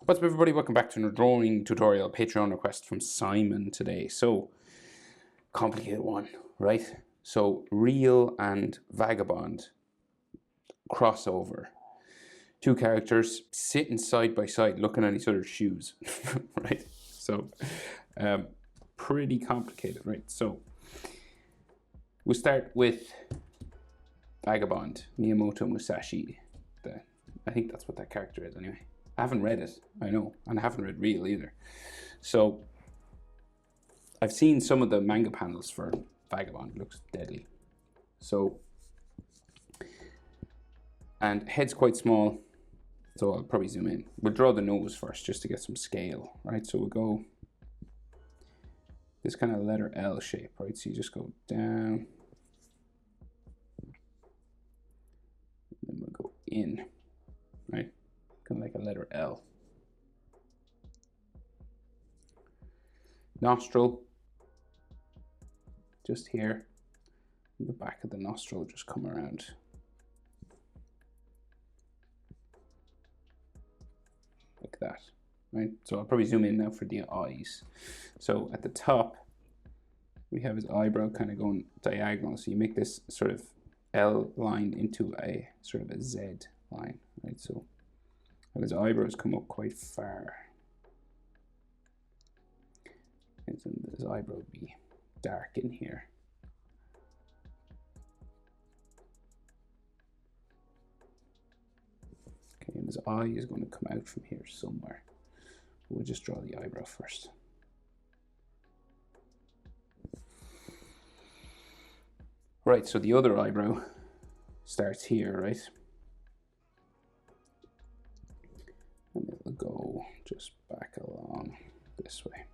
What's up, everybody? Welcome back to another drawing tutorial. Patreon request from Simon today. So, complicated one, right? So, Real and Vagabond crossover. Two characters sitting side by side looking at each other's shoes, right? So, pretty complicated, right? So, we'll start with Vagabond, Miyamoto Musashi. I think that's what that character is anyway. I haven't read it, I know, and I haven't read Real either. So, I've seen some of the manga panels for Vagabond. It looks deadly. So, and head's quite small, so I'll probably zoom in. We'll draw the nose first, just to get some scale, right? So we'll go this kind of letter L shape, right? So you just go down, and then we'll go in, right? Kind of like a letter L. Nostril, just here. And the back of the nostril just come around. Like that, right? So I'll probably zoom in now for the eyes. So at the top, we have his eyebrow kind of going diagonal. So you make this sort of L line into a sort of a Z line, right? So his eyebrows come up quite far. And so his eyebrow would be dark in here. Okay, and his eye is going to come out from here somewhere. We'll just draw the eyebrow first. Right, so the other eyebrow starts here, right? And it will go just back along this way.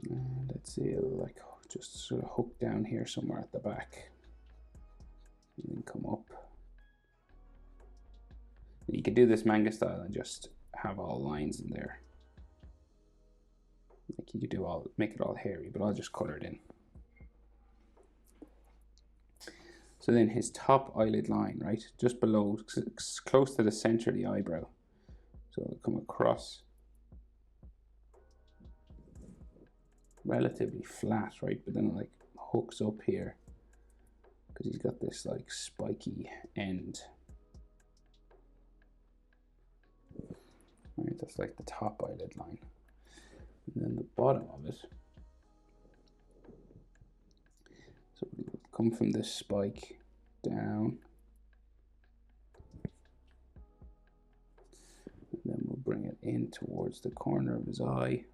And let's see, it'll like just sort of hook down here somewhere at the back. And then come up. You could do this manga style and just have all lines in there. Like you could do all, make it all hairy, but I'll just color it in. So then his top eyelid line, right, just below, close to the center of the eyebrow. So it'll come across relatively flat, right, but then it like hooks up here because he's got this like spiky end. Right, that's like the top eyelid line. And then the bottom of it, so it'll come from this spike down, and then we'll bring it in towards the corner of his eye.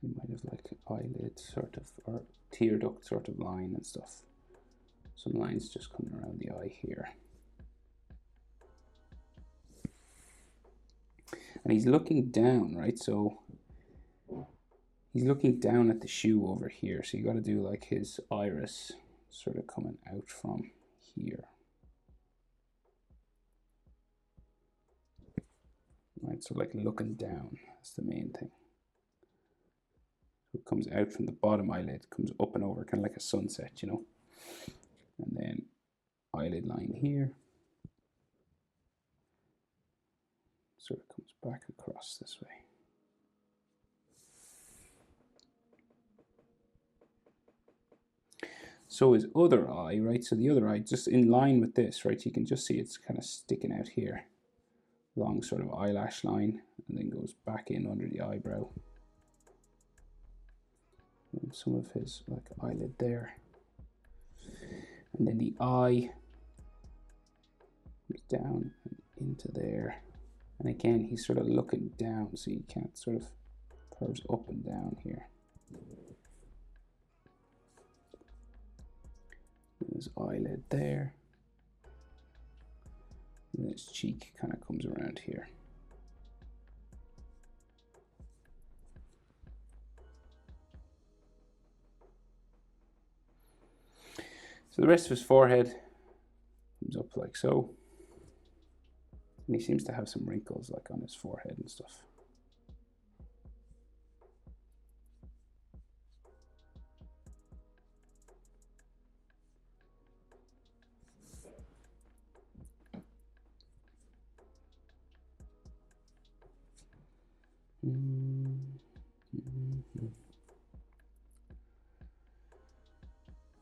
You might have like an eyelid sort of, or tear duct sort of line and stuff. Some lines just coming around the eye here. And he's looking down, right? So he's looking down at the shoe over here. So you got to do like his iris sort of coming out from here. Right, so like looking down, that's the main thing. So it comes out from the bottom eyelid, comes up and over, kind of like a sunset, you know? And then eyelid line here. Sort of comes back across this way. So his other eye, right? So the other eye, just in line with this, right? You can just see it's kind of sticking out here. Long sort of eyelash line, and then goes back in under the eyebrow. And some of his like eyelid there. And then the eye goes down and into there. And again, he's sort of looking down, so you can't sort of curves up and down here. And his eyelid there. And his cheek kind of comes around here. So the rest of his forehead, Comes up like so. And he seems to have some wrinkles like on his forehead and stuff.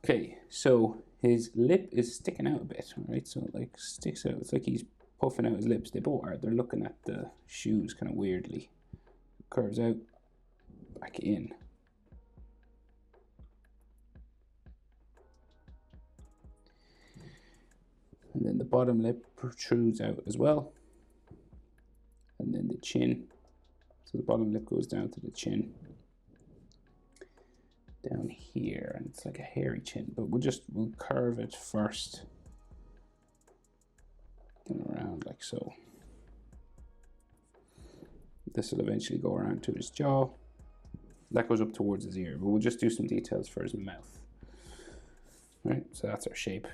Okay, so his lip is sticking out a bit, right? So it like sticks out. It's like he's puffing out his lips. They both are. They're looking at the shoes kind of weirdly. Curves out, back in. And then the bottom lip protrudes out as well. And then the chin. So the bottom lip goes down to the chin. Down here, and it's like a hairy chin, but we'll curve it first. And around like so. This will eventually go around to his jaw. That goes up towards his ear, but we'll just do some details for his mouth. Right, so that's our shape.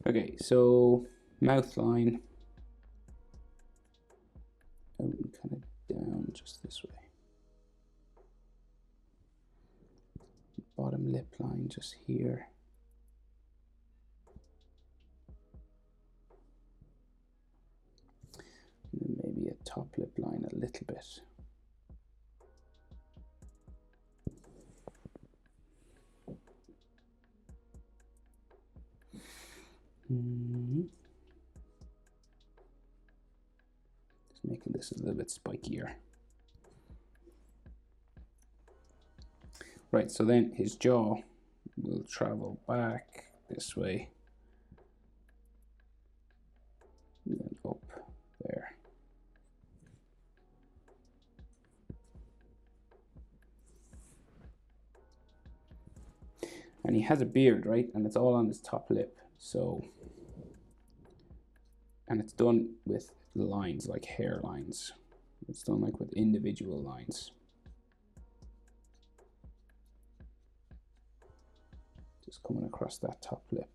Okay, so mouth line. Out and kind of down just this way. Bottom lip line just here. And then maybe a top lip line a little bit. Just making this a little bit spikier. Right, so then his jaw will travel back this way. And then up there. And he has a beard, right? And it's all on his top lip. So, and it's done with lines, like hair lines. It's done like with individual lines. Just coming across that top lip.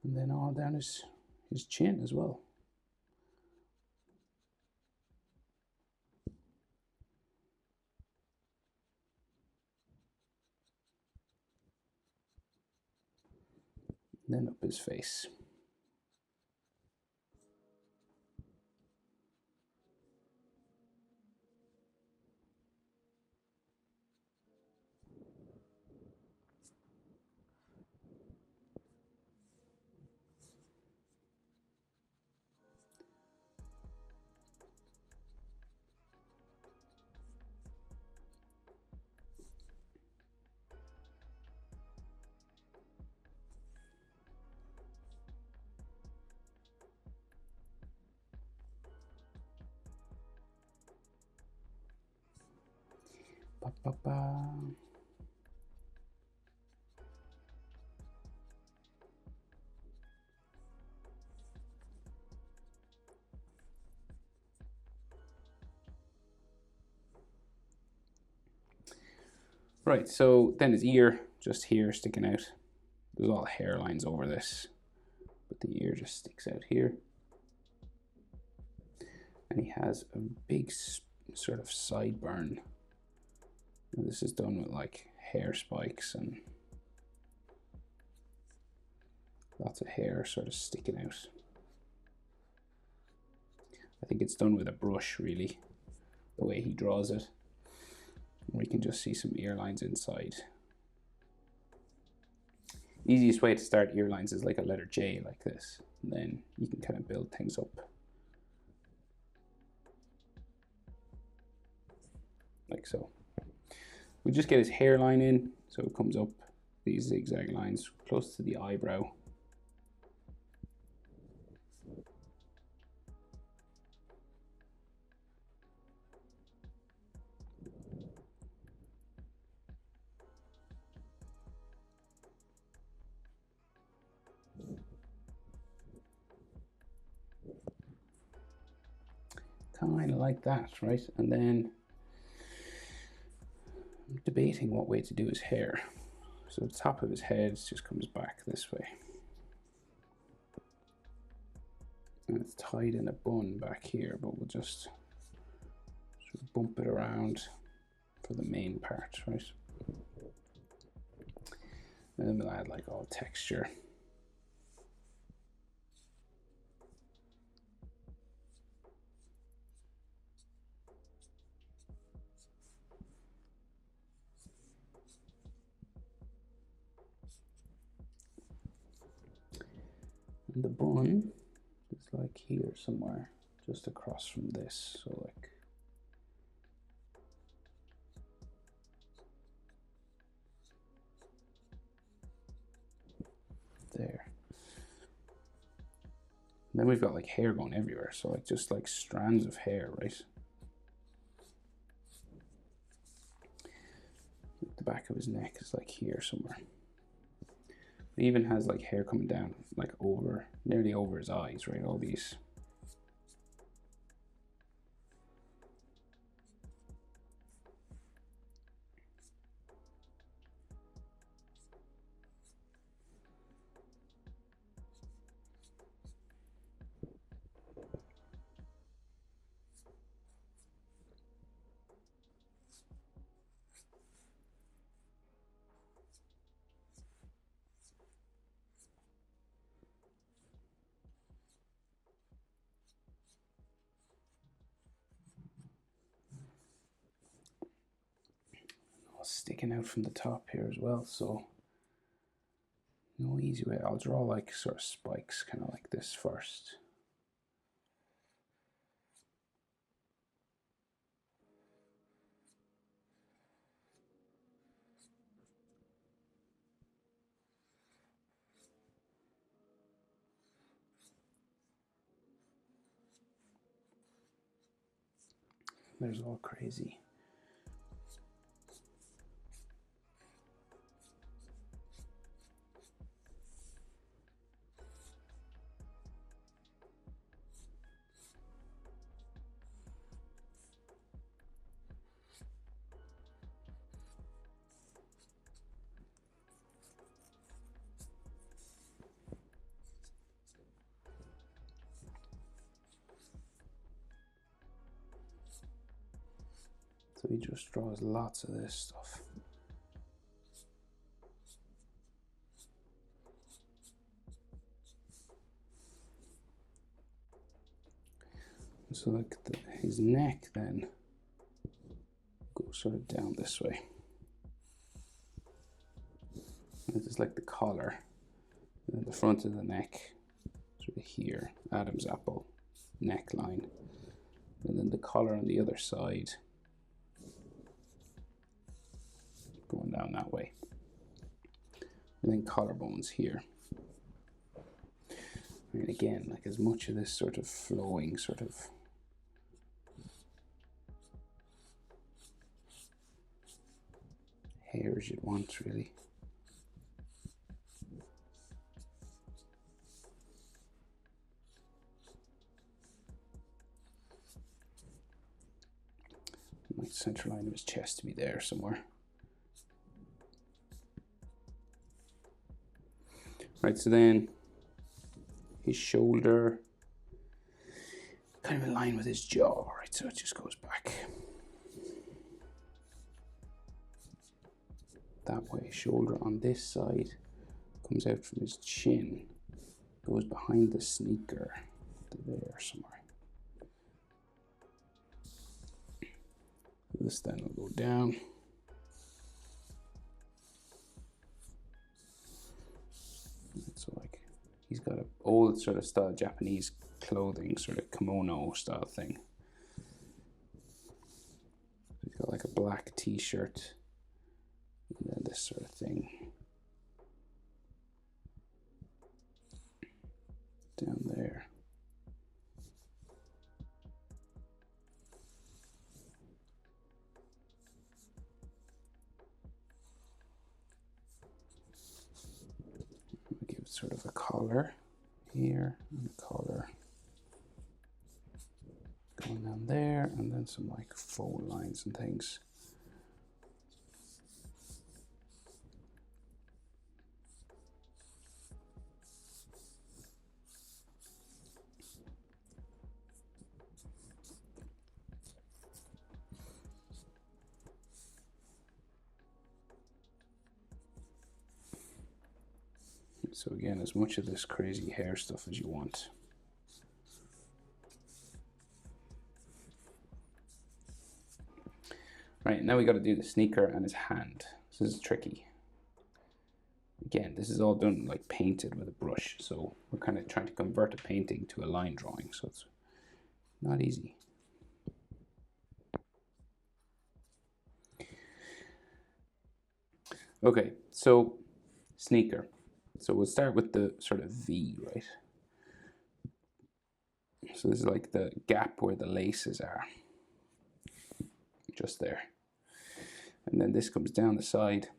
And then all down his chin as well. And then up his face. Ba, ba, ba. Right, so then his ear just here sticking out. There's all hairlines over this, but the ear just sticks out here. And he has a big sort of sideburn. And this is done with like hair spikes and lots of hair sort of sticking out. I think it's done with a brush, really, the way he draws it. We can just see some ear lines inside. Easiest way to start ear lines is like a letter J like this. And then you can kind of build things up. Like so. We just get his hairline in, so it comes up these zigzag lines close to the eyebrow. kind of like that, right? And then I'm debating what way to do his hair. So the top of his head just comes back this way. And it's tied in a bun back here, but we'll just sort of bump it around for the main part, right? And then we'll add like all texture. And the bun is like here somewhere, just across from this. So like there. And then we've got like hair going everywhere. So like just like strands of hair, right? The back of his neck is like here somewhere. It even has like hair coming down like over, nearly over his eyes, right? All these. Sticking out from the top here as well, so no easy way. I'll draw like sort of spikes, kind of like this first. There's all crazy. So he just draws lots of this stuff. So like his neck then goes sort of down this way. This is like the collar. And then the front of the neck, sort of here, Adam's apple neckline. And then the collar on the other side, going down that way. And then collarbones here. And again, like as much of this sort of flowing sort of hair as you'd want, really. Like the center line of his chest to be there somewhere. Right, so then his shoulder, kind of in line with his jaw, right? So it just goes back that way. Shoulder on this side comes out from his chin, goes behind the sneaker to there somewhere. This then will go down. So like he's got an old sort of style Japanese clothing, sort of kimono style thing. He's got like a black t-shirt and then this sort of thing down there. Give it sort of a collar here and a collar Going down there, and then some like fold lines and things. So again, as much of this crazy hair stuff as you want. Right, now we got to do the sneaker and his hand. This is tricky. Again, this is all done like painted with a brush, so we're kind of trying to convert a painting to a line drawing, so it's not easy. Okay, so sneaker. So we'll start with the sort of V, right? So this is like the gap where the laces are. Just there. And then this comes down the side.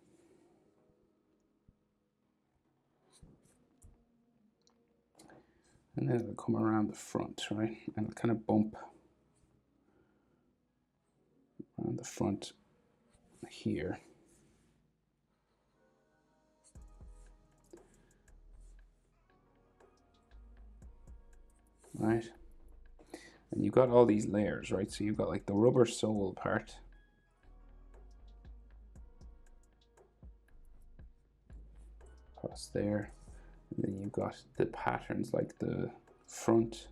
And then it'll come around the front, right? And it'll kind of bump around the front here. Right? And you've got all these layers, right? So you've got like the rubber sole part. Across there. And then you've got the patterns like the front.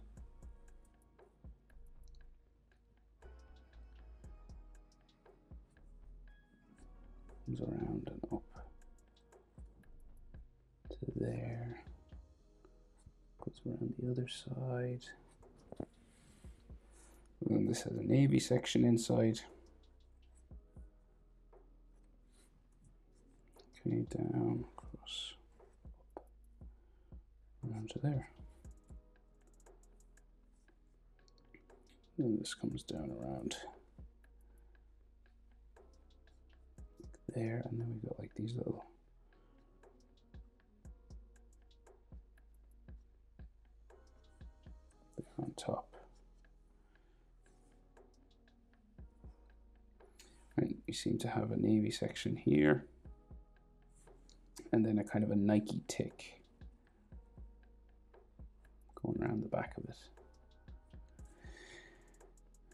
Comes around and up to there. Goes around the other side. And then this has a navy section inside. Okay, down, across, up, around to there. And this comes down around there, and then we got like these little on top. And you seem to have a navy section here, and then a kind of a Nike tick going around the back of it.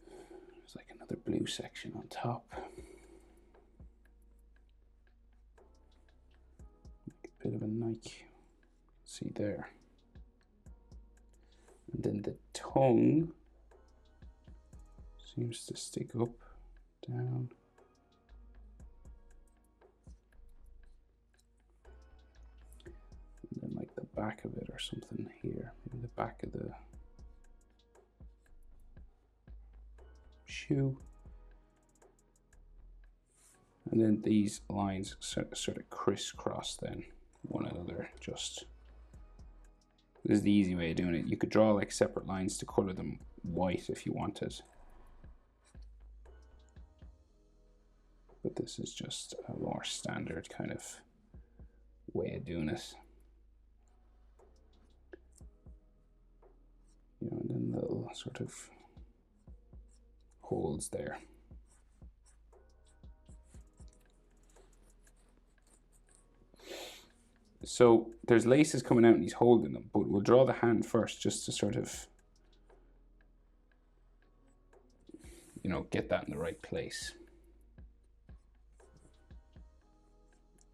There's like another blue section on top. A bit of a Nike, see there. And then the tongue seems to stick up, down. And then like the back of it or something here, maybe the back of the shoe. And then these lines sort of crisscross then one another. Just this is the easy way of doing it. You could draw like separate lines to color them white if you wanted, but this is just a more standard kind of way of doing it. You know, and then little sort of holes there. So there's laces coming out and he's holding them, but we'll draw the hand first just to sort of, you know, get that in the right place.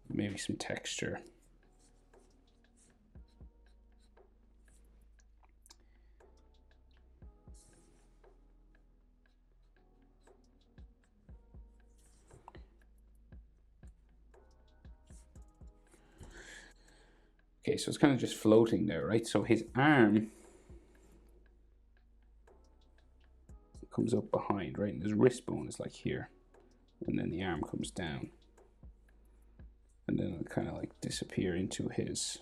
Maybe some texture. Okay, so it's kind of just floating there, right? So his arm comes up behind, right? And his wrist bone is like here. And then the arm comes down. And then it'll kind of like disappear into his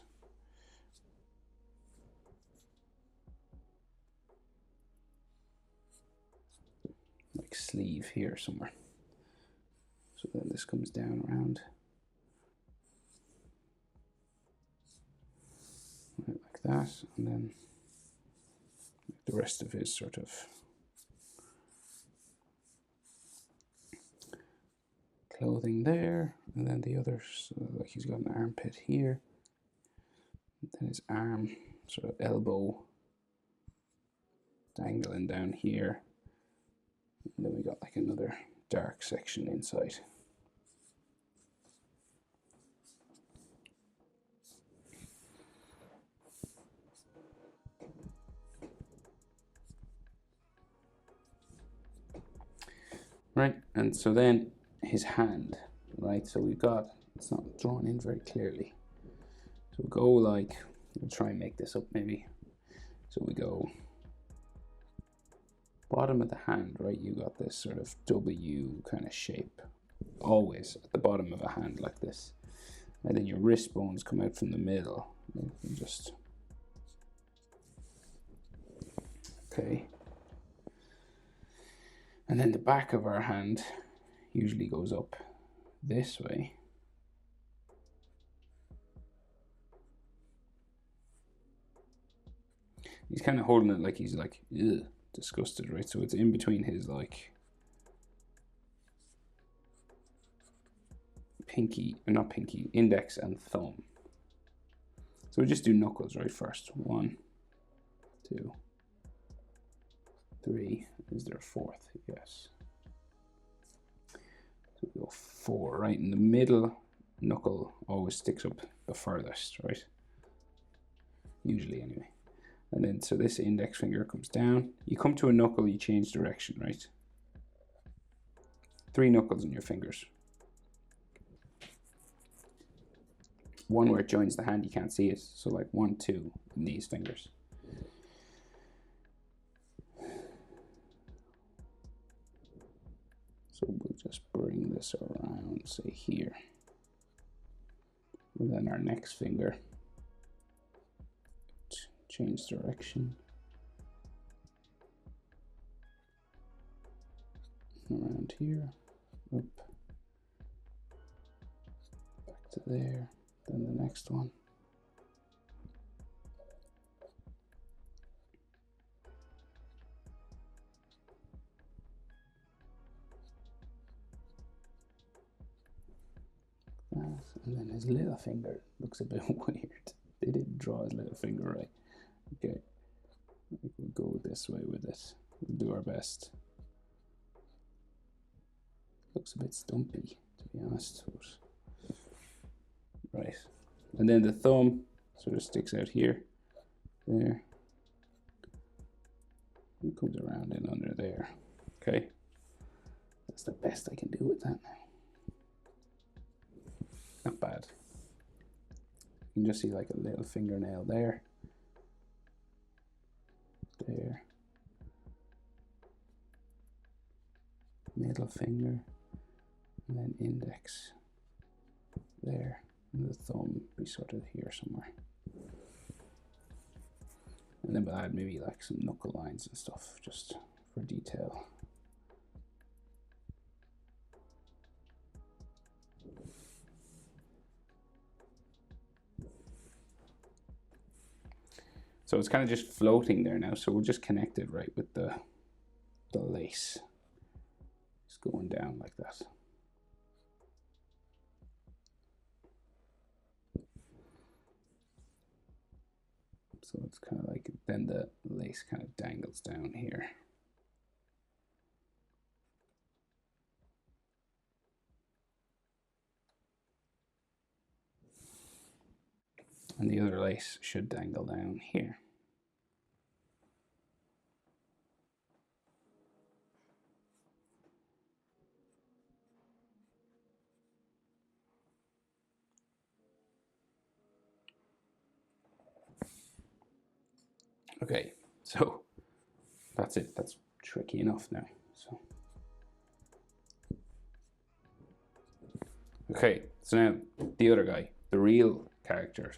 like sleeve here somewhere. So then this comes down around. Right, like that, and then the rest of his sort of clothing there, and then the other, so like he's got an armpit here, and then his arm, sort of elbow dangling down here, and then we got like another dark section inside. Right, and so then his hand, right, so we've got, it's not drawn in very clearly, so we'll go like, we'll try and make this up maybe, so we go bottom of the hand, right, you got this sort of W kind of shape, always at the bottom of a hand like this, and then your wrist bones come out from the middle, and just, okay. And then the back of our hand usually goes up this way. He's kind of holding it like he's like, ugh, disgusted, right? So it's in between his like pinky, not pinky, index and thumb. So we just do knuckles, right, first. 1, 2, 3. Is there a fourth? Yes. So we go 4, right? In the middle knuckle always sticks up the furthest, right? Usually anyway. And then so this index finger comes down. You come to a knuckle, you change direction, right? 3 knuckles in your fingers. One where it joins the hand, you can't see it. So like 1, 2 in these fingers. So we'll just bring this around, say here. And then our next finger, change direction. Around here, up, back to there, then the next one. And then his little finger looks a bit weird. They didn't draw his little finger right. Okay, we'll go this way with it. We'll do our best. Looks a bit stumpy, to be honest. Right, and then the thumb sort of sticks out here, there. It comes around in under there. Okay, that's the best I can do with that now. Not bad. You can just see like a little fingernail there. There. Middle finger. And then index. There. And the thumb be sort of here somewhere. And then we'll add maybe like some knuckle lines and stuff just for detail. So it's kind of just floating there now. So we'll just connect it right with the lace. It's going down like that. So it's kind of like, then the lace kind of dangles down here. And the other lace should dangle down here. Okay, so that's it. That's tricky enough now. So okay, so now the other guy, the real character.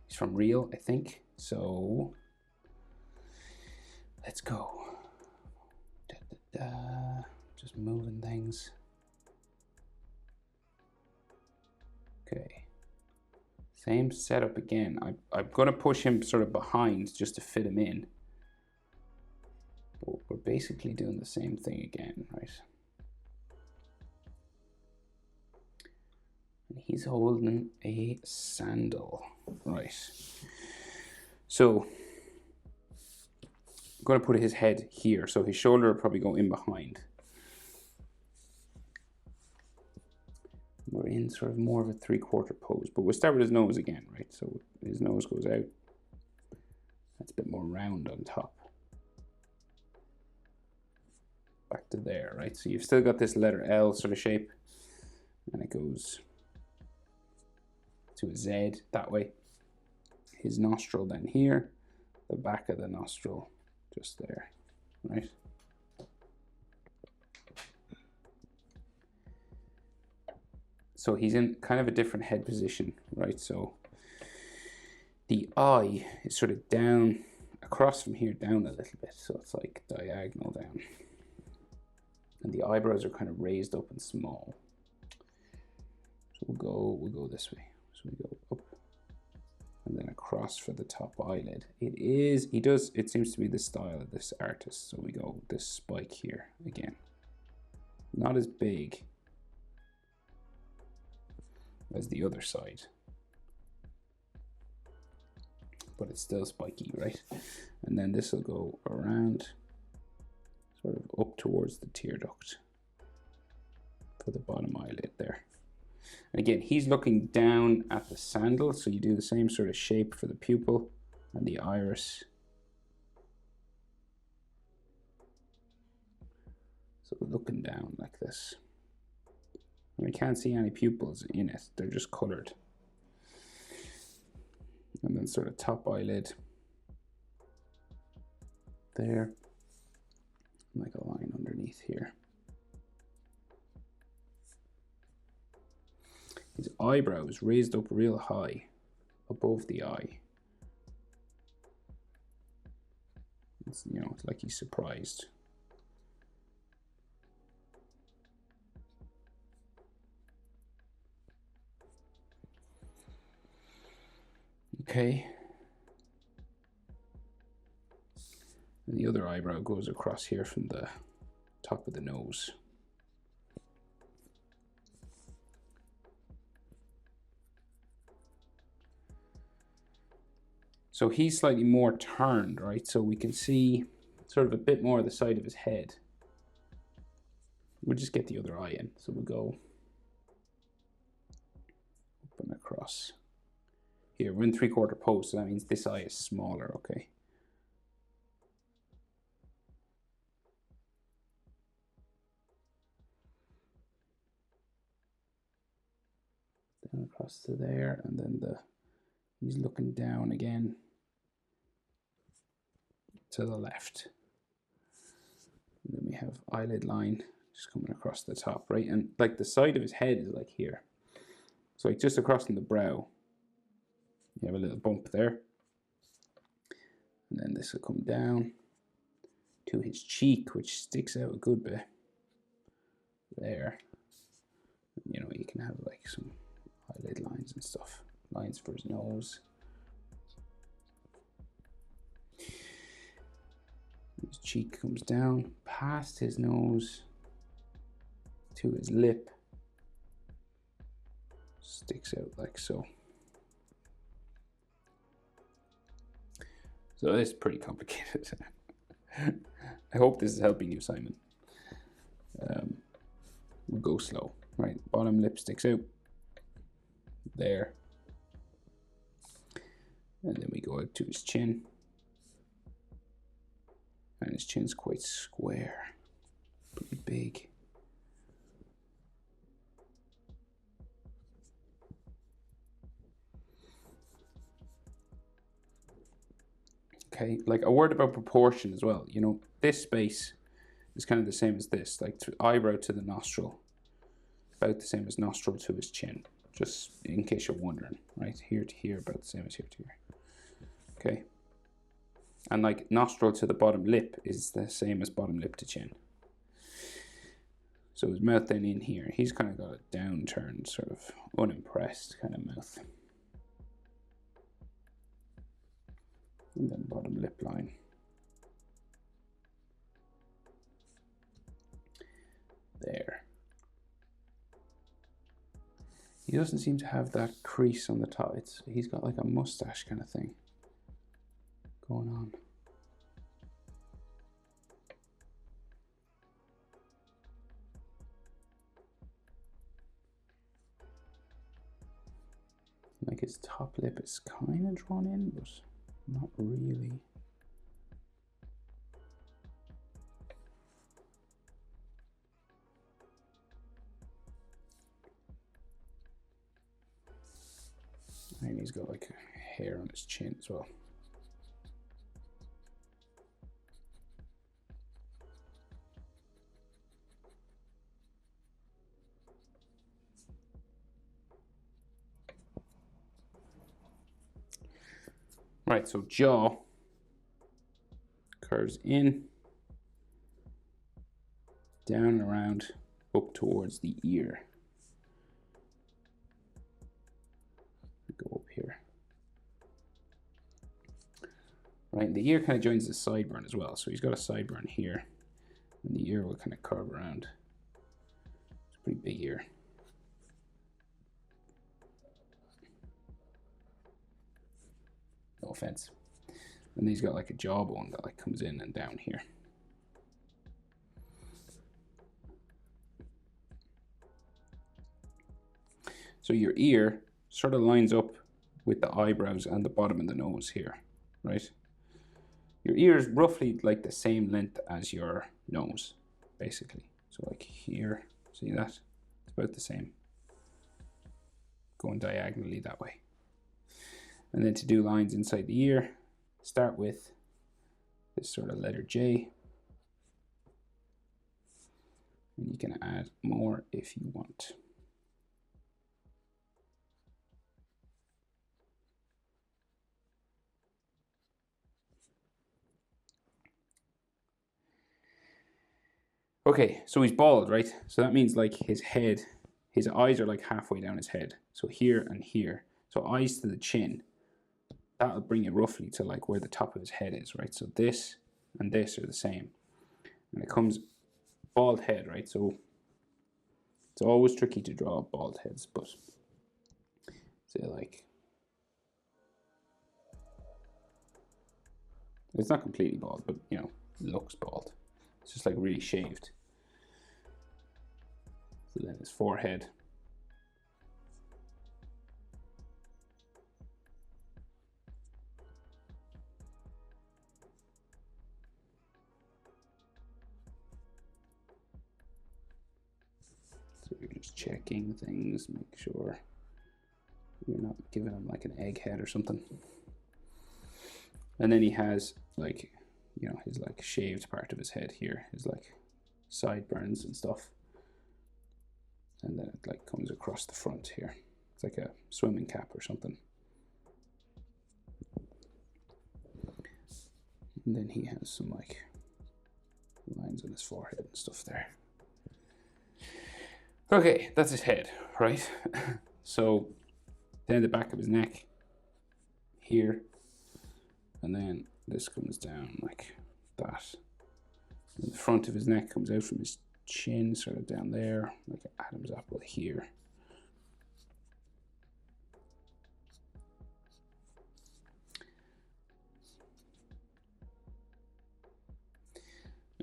He's from Real, I think. So let's go. Da, da, da. Just moving things. Okay. Same setup again. I'm going to push him sort of behind just to fit him in. But we're basically doing the same thing again, right? And he's holding a sandal. Right. So I'm going to put his head here. So his shoulder will probably go in behind. We're in sort of more of a 3/4 pose. But we'll start with his nose again, right? So his nose goes out. That's a bit more round on top. Back to there, right? So you've still got this letter L sort of shape. And it goes to a Z that way. His nostril then here. The back of the nostril just there, right? So he's in kind of a different head position, right? So the eye is sort of down, across from here, down a little bit. So it's like diagonal down. And the eyebrows are kind of raised up and small. So we'll go this way. So we go up and then across for the top eyelid. It seems to be the style of this artist. So we go this spike here again. Not as big as the other side, but it's still spiky, right? And then this will go around, sort of up towards the tear duct for the bottom eyelid there. And again, he's looking down at the sandal, so you do the same sort of shape for the pupil and the iris. So looking down like this. And we can't see any pupils in it, they're just colored. And then sort of top eyelid there, like a line underneath here. His eyebrows raised up real high above the eye. It's, you know, it's like he's surprised. Okay. And the other eyebrow goes across here from the top of the nose. So he's slightly more turned, right? So we can see sort of a bit more of the side of his head. We'll just get the other eye in. So we'll go up and across. Here, we're in 3/4 pose, so that means this eye is smaller, okay? Down across to there, and then he's looking down again to the left. And then we have eyelid line just coming across the top, right? And like the side of his head is like here. So like just across from the brow, you have a little bump there. And then this will come down to his cheek, which sticks out a good bit there. You know, you can have like some eyelid lines and stuff, lines for his nose. His cheek comes down past his nose to his lip, sticks out like so. So it's pretty complicated. I hope this is helping you, Simon. We'll go slow, right? Bottom lip sticks out there. And then we go out to his chin. And his chin's quite square, pretty big. Okay, like a word about proportion as well. You know, this space is kind of the same as this, like eyebrow to the nostril, about the same as nostril to his chin, just in case you're wondering, right? Here to here, about the same as here to here. Okay. And like nostril to the bottom lip is the same as bottom lip to chin. So his mouth then in here, he's kind of got a downturned, sort of unimpressed kind of mouth. And then bottom lip line. There. He doesn't seem to have that crease on the top. He's got like a mustache kind of thing going on. Like his top lip is kind of drawn in, but not really. And he's got like hair on his chin as well. Right, so jaw curves in, down and around, up towards the ear. Go up here. Right, the ear kind of joins the sideburn as well. So he's got a sideburn here, and the ear will kind of curve around. It's a pretty big ear. No offense. And he's got like a jawbone that like comes in and down here. So your ear sort of lines up with the eyebrows and the bottom of the nose here, right? Your ear is roughly like the same length as your nose, basically. So like here, see that? It's about the same. Going diagonally that way. And then to do lines inside the ear, start with this sort of letter J. And you can add more if you want. Okay, so he's bald, right? So that means like his head, his eyes are like halfway down his head. So here and here. So eyes to the chin. That'll bring it roughly to like where the top of his head is, right? So this and this are the same. And it comes bald head, right? So it's always tricky to draw bald heads, but say like, it's not completely bald, but you know, it looks bald. It's just like really shaved. So then his forehead. So you're just checking things, make sure you're not giving him like an egghead or something. And then he has like, you know, his like shaved part of his head here, his like sideburns and stuff. And then it like comes across the front here. It's like a swimming cap or something. And then he has some like lines on his forehead and stuff there. Okay, that's his head, right? So then the back of his neck here, and then this comes down like that. And the front of his neck comes out from his chin, sort of down there, like an Adam's apple here.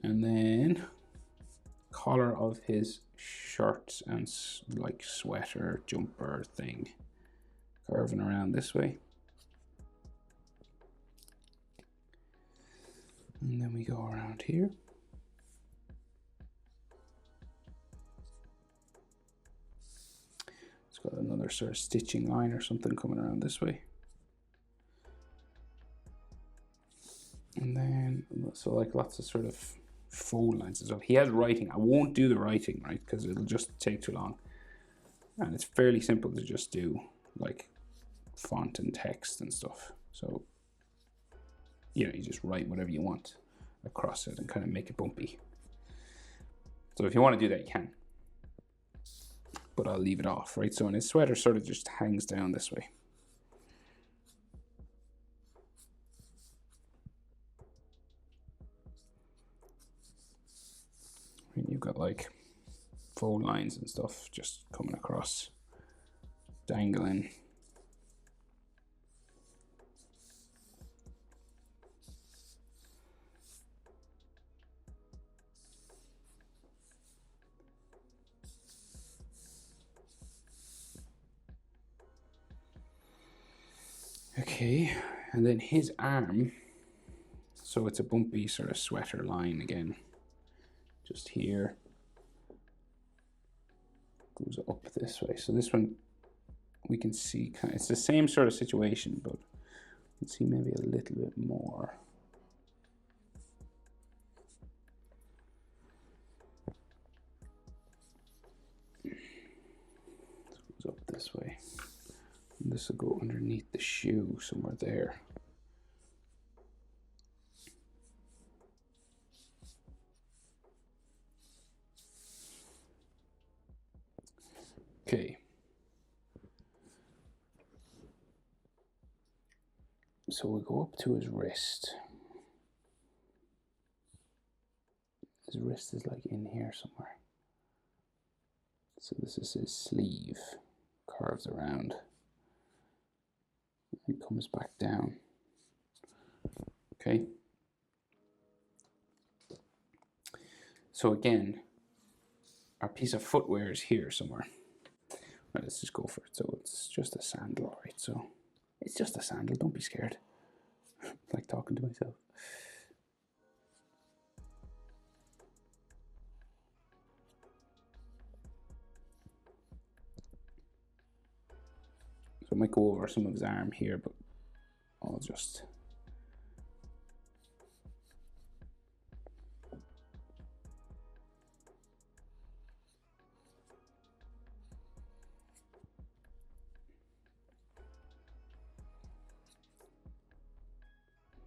And then collar of his shirt and like sweater, jumper thing, curving around this way. And then we go around here. It's got another sort of stitching line or something coming around this way. And then, so like lots of sort of fold lines as well. He has writing. I won't do the writing, right, because it'll just take too long. And it's fairly simple to just do like font and text and stuff. So, you know, you just write whatever you want across it and kind of make it bumpy. So if you want to do that, you can. But I'll leave it off, right? So, and his sweater sort of just hangs down this way. And you've got like fold lines and stuff just coming across dangling. Okay, and then his arm, so it's a bumpy sort of sweater line again, just here, goes up this way. So this one we can see, it's the same sort of situation, but let's see maybe a little bit more. This goes up this way. And this will go underneath the shoe somewhere there. Okay. So we'll go up to his wrist. His wrist is like in here somewhere. So this is his sleeve, curves around and comes back down. Okay. So again, our piece of footwear is here somewhere. Right, let's just go for it. So it's just a sandal, right? So it's just a sandal, don't be scared. Like talking to myself. So I might go over some of his arm here, but I'll just...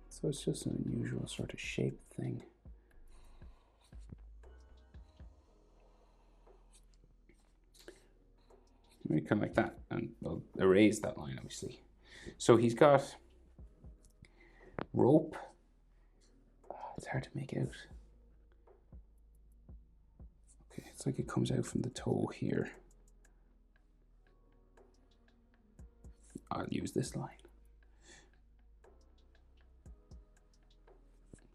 So it's just an unusual sort of shape thing. Maybe kind of like that, and we'll erase that line obviously. So he's got rope. Oh, it's hard to make out. Okay, it's like it comes out from the toe here. I'll use this line.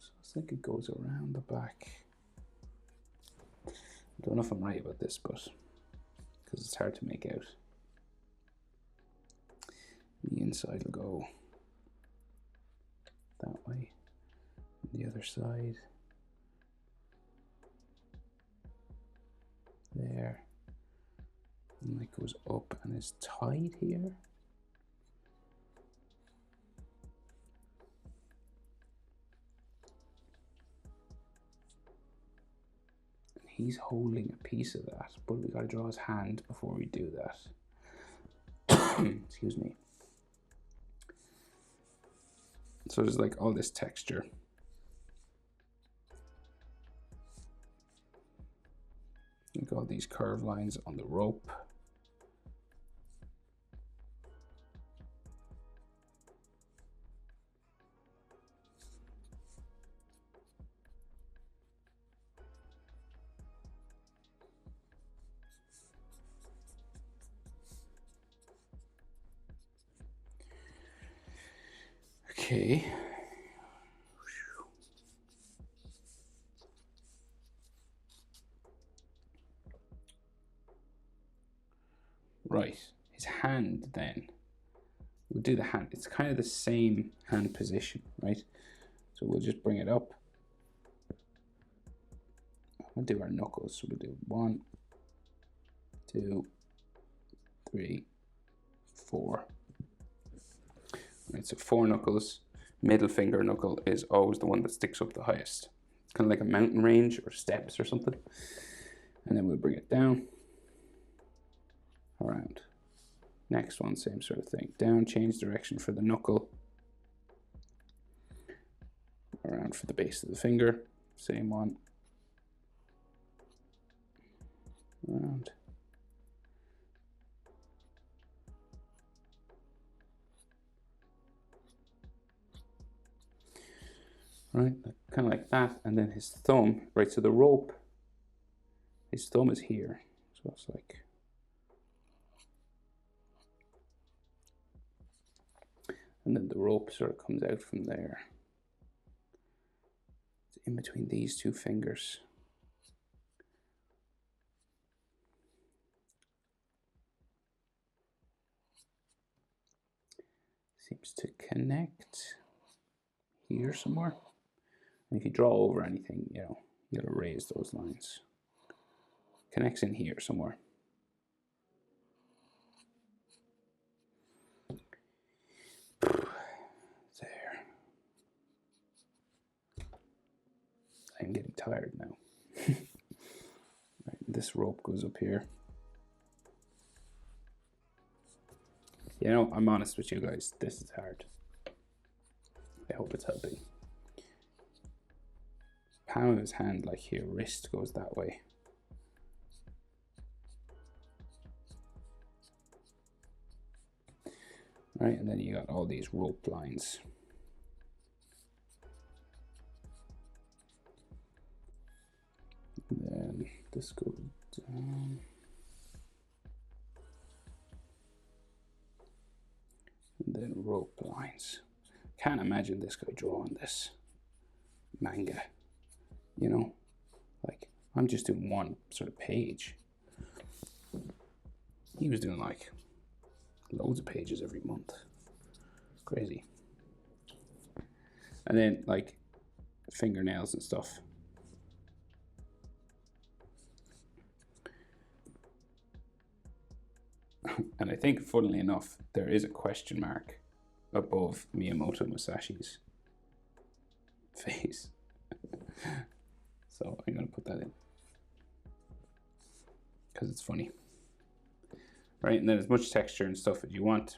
So it's like it goes around the back. I don't know if I'm right about this, but because it's hard to make out. The inside will go that way, and the other side there, and it goes up and is tied here. And he's holding a piece of that, but we got to draw his hand before we do that. Excuse me. So there's like all this texture. Like all these curved lines on the rope. Okay. Right, his hand then. We'll do the hand. It's kind of the same hand position, right? So we'll just bring it up. We'll do our knuckles. So we'll do 1, 2, 3, 4. Right, so 4 knuckles. Middle finger knuckle is always the one that sticks up the highest. It's kind of like a mountain range or steps or something. And then we'll bring it down, around. Next one, same sort of thing. Down, change direction for the knuckle. Around for the base of the finger, same one. Around. Right, kind of like that, and then his thumb, right, so the rope, his thumb is here, so it's like And then the rope sort of comes out from there. It's in between these two fingers. Seems to connect here somewhere. And if you draw over anything, you know, you gotta raise those lines. Connects in here somewhere. There. I'm getting tired now. Right, this rope goes up here. You know, I'm honest with you guys, this is hard. I hope it's helping. Palm of his hand, like here, wrist goes that way. Right, and then you got all these rope lines. And then this goes down. And then rope lines. Can't imagine this guy drawing this manga, you know? Like, I'm just doing one sort of page. He was doing like loads of pages every month. Crazy. And then like fingernails and stuff. And I think, funnily enough, there is a question mark above Miyamoto Musashi's face. So I'm going to put that in because it's funny. Right, and then as much texture and stuff as you want.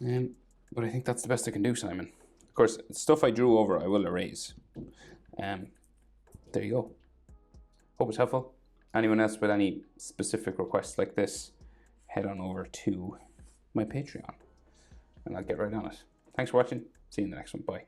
But I think that's the best I can do, Simon. Of course, stuff I drew over, I will erase. There you go. Hope it's helpful. Anyone else with any specific requests like this, head on over to my Patreon and I'll get right on it. Thanks for watching. See you in the next one. Bye.